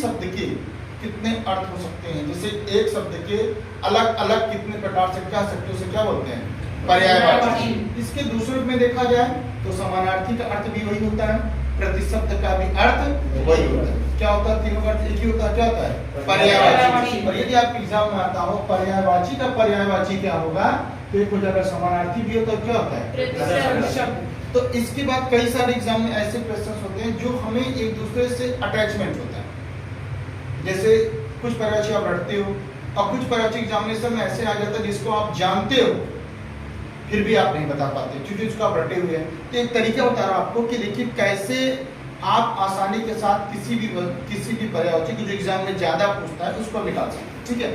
शब्द के कितने अर्थ हो सकते हैं। जैसे एक शब्द के अलग अलग कितने प्रकार से कह सकते हो, उसे क्या बोलते हैं, पर्यायवाची। इसके दूसरे रूप में देखा जाए तो समानार्थी का अर्थ भी वही होता है, प्रतिशब्द का भी अर्थ वही होता है। क्या होता है, तीनों का अर्थ एक ही होता है, क्या होता है, पर्यायवाची। और यदि आप एग्जाम में आता हो पर्यायवाची का पर्यायवाची क्या होगा, तो एक हो जाएगा समानार्थी भी होता है, क्या होता है, प्रतिशब्द। तो इसके बाद कई सारे एग्जाम में ऐसे क्वेश्चन होते हैं जो हमें एक दूसरे से अटैचमेंट होता है। जैसे कुछ पर्यायवाची आप रटते हो और कुछ पर्यायवाची एग्जामिनेशन में ऐसे आ जाता है जिसको आप जानते हो फिर भी आप नहीं बता पाते क्योंकि उसको आप रटे हुए हैं। तो एक तरीका बता रहा हूं आपको कि देखिए कैसे आप आसानी के साथ किसी भी पर्यायवाची की जो एग्जाम में ज्यादा पूछता है उसको निकाल सकते हैं। ठीक है,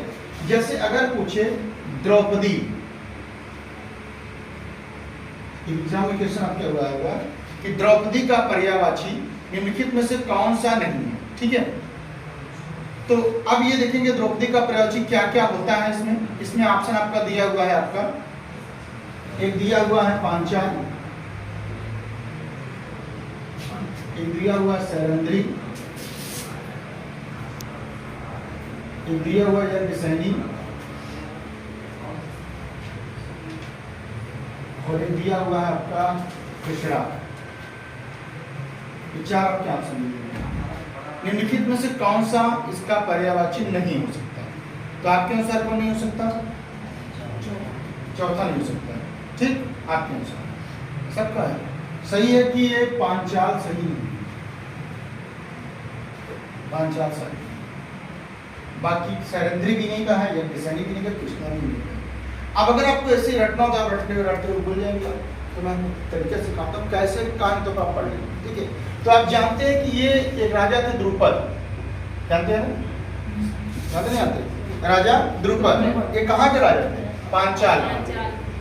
जैसे अगर पूछे द्रौपदी, एग्जाम में क्वेश्चन आपके हुआ होगा कि द्रौपदी का पर्यायवाची निम्नलिखित में से कौन सा नहीं है। ठीक है, तो अब ये देखेंगे द्रौपदी का पर्यायवाची क्या क्या होता है। इसमें ऑप्शन आपका दिया हुआ है, आपका एक दिया हुआ है पांचाल, एक दिया हुआ है सैरंध्री, एक दिया हुआ है यज्ञसेनी और एक दिया हुआ है आपका कृष्णा। चार आपके ऑप्शन दिए हैं। निम्नलिखित में से कौन सा इसका पर्यायवाची नहीं हो सकता, तो आपके अनुसार कौन नहीं हो सकता, चौथा नहीं हो सकता। ठीक, आपके अनुसार सबका है सही है कि ये पांचाल सही नहीं, पांचाल सही, बाकी सैरंध्री भी नहीं का है, यज्ञसेनी भी नहीं का, कृष्णा भी नहीं का। अब अगर आपको ऐसे रटना हो तो आप रटते हुए भूल जाएंगे, तो मैं तरीके से खाता हूँ कैसे कान तो आप पढ़ लेंगे। ठीक है, तो आप जानते हैं कि ये एक राजा थे द्रुपद, जानते हैं ना, नहीं आते, राजा द्रुपद। ये कहाँ के राजा थे, पांचाल।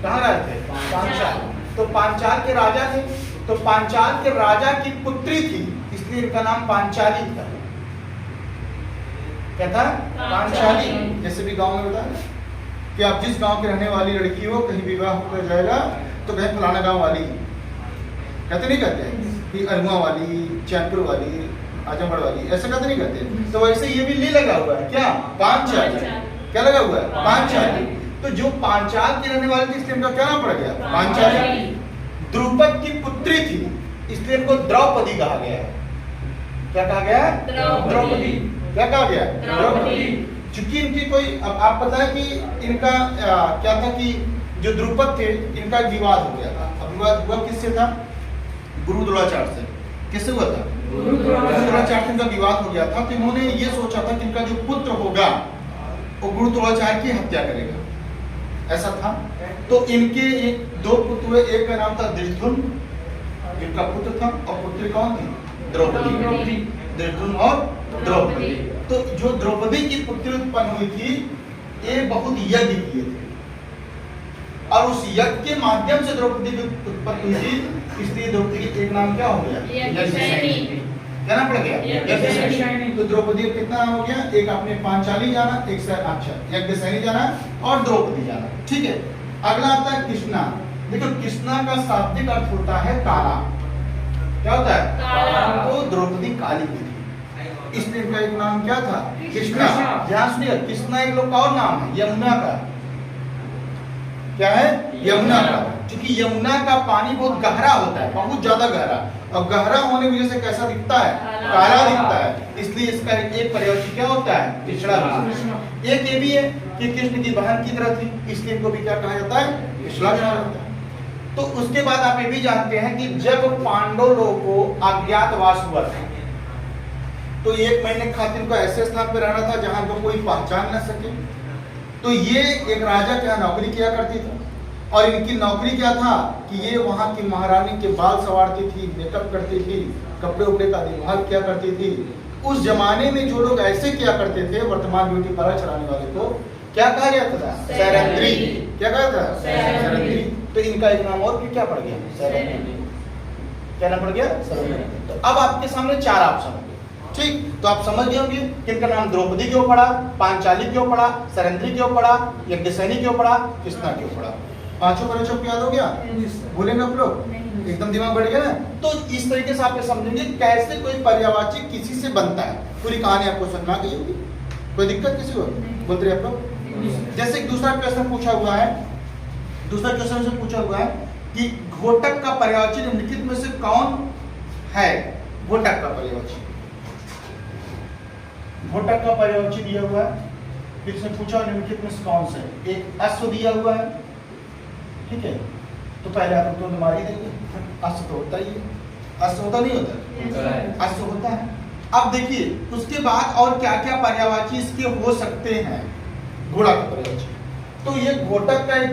कहाँ राजा थे, पांचाल। तो पांचाल के राजा थे, तो पांचाल के राजा की पुत्री थी, इसलिए इनका नाम पांचाली था। क्या था, पांचाली। जैसे भी गांव में बताया कि आप जिस गांव की रहने वाली लड़की हो, कहीं विवाह हो जाएगा तो कहीं फलाना गांव वाली, कहते नहीं कहते कि अरुआ वाली, चैनपुर वाली, आजमगढ़ वाली, ऐसा कहते नहीं कहते। तो वैसे ये भी ली लगा हुआ है, क्या, पांचाली। क्या लगा हुआ है, पांचाली। तो जो पांचाल की रहने वाली थी इसलिए इनका क्या नाम पड़ गया, पांचाली। द्रुपद की पुत्री थी इसलिए इनको द्रौपदी कहा गया है। क्या कहा गया, द्रौपदी। क्या कहा गया, द्रौपदी। चूंकि इनकी कोई, अब आप पता है कि इनका क्या था कि जो द्रुपद थे इनका विवाद हो गया था। अब विवाद हुआ किससे था, गुरु द्रोणाचार्य से। किससे हुआ था, गुरु द्रोणाचार्य से इनका विवाद हो गया था। तो इन्होंने ये सोचा था कि इनका जो पुत्र होगा वो गुरु द्रोणाचार्य की हत्या करेगा, ऐसा था। तो इनके दो पुत्र हुए, एक का नाम था धृष्टुम जिनका पुत्र था, और पुत्री कौन थी, द्रौपदी। धृष्टुम और द्रौपदी। तो जो द्रौपदी की पुत्री उत्पन्न हुई थी ये बहुत यज्ञ किए थे और उस यज्ञ के माध्यम से द्रौपदी की उत्पत्ति हुई थी, इसलिए द्रौपदी एक नाम क्या हो गया, यज्ञसेनी। क्या नाम पड़ गया, यज्ञसेनी। तो द्रौपदी कितना नाम हो गया, एक आपने पांचाली जाना, एक अच्छा यज्ञसेनी जाना और द्रौपदी जाना। ठीक है, अगला आता है कृष्णा। देखो कृष्णा का शाब्दिक अर्थ होता है काला। क्या होता है, काला। तो द्रौपदी काली थी इसलिए इनका एक नाम क्या था, कृष्णा। ध्यान सुनिए, कृष्णा एक लोग का और नाम है यमुना का। क्या है, यमुना का। क्योंकि यमुना का पानी बहुत गहरा होता है, बहुत ज्यादा गहरा, और गहरा होने की वजह से कैसा दिखता है, काला दिखता है। इसलिए इसका एक पर्यायवाची क्या होता है, कृष्णा। एक ये भी है कि कृष्ण की बहन की तरह थी, इसलिए इनको भी क्या कहा जाता है, कृष्णा कहा जाता है। तो उसके बाद आप ये भी जानते हैं कि जब पांडव लोगों को अज्ञातवास हुआ था तो 1 महीने खातिर को ऐसे स्थान पर रहना था जहां को कोई पहचान न सके। तो ये एक राजा के यहाँ नौकरी किया करती थी और इनकी नौकरी क्या था कि ये वहां की महारानी के बाल संवारती थी, मेकअप करती थी, कपड़े उपड़े का देखभाल किया करती थी। उस जमाने में जो लोग ऐसे किया करते थे, वर्तमान ब्यूटी पार्लर चलाने वाले को क्या कहा जाता था, सैरंध्री। क्या कहा था, सैरंध्री। तो इनका एक नाम और भी क्या पड़ गया, सैरंध्री। क्या नाम पड़ गया, सैरंध्री। तो अब आपके सामने 4 ऑप्शन, ठीक। तो आप समझ गए होंगे कि इनका नाम द्रौपदी क्यों पड़ा, पांचाली क्यों पड़ा, सैरंध्री क्यों पड़ा, यज्ञसेनी क्यों पड़ा, कृष्णा क्यों पड़ा। पांचों पर्यायवाची याद हो गया? बोले ना आप लोग? एकदम दिमाग बढ़ गया ना? तो इस तरीके से आप ये समझेंगे कैसे कोई पर्यायवाची किसी से बनता है। पूरी कहानी आपको समझ में आ गई होगी। कोई दिक्कत किसी को? बोलते रहे आप लोग। जैसे एक दूसरा क्वेश्चन पूछा हुआ है, दूसरा क्वेश्चन से पूछा हुआ है कि घोटक का पर्यायवाची निम्नलिखित में से कौन है? घोटक का पर्यायवाची, घोटक का पर्यायवाची दिया हुआ है, फिर से पूछा निम्नलिखित में से कौन सा है? एक अश्व दिया हुआ है, ठीक है, तो पहले आप तो मार ही देंगे, अश्व तो होता ही है, अश्व होता नहीं होता? अश्व होता है। अब देखिए उसके बाद और क्या क्या पर्यायवाची इसके हो सकते हैं घोड़ा का पर्यायवाची। तो ये घोटक का एक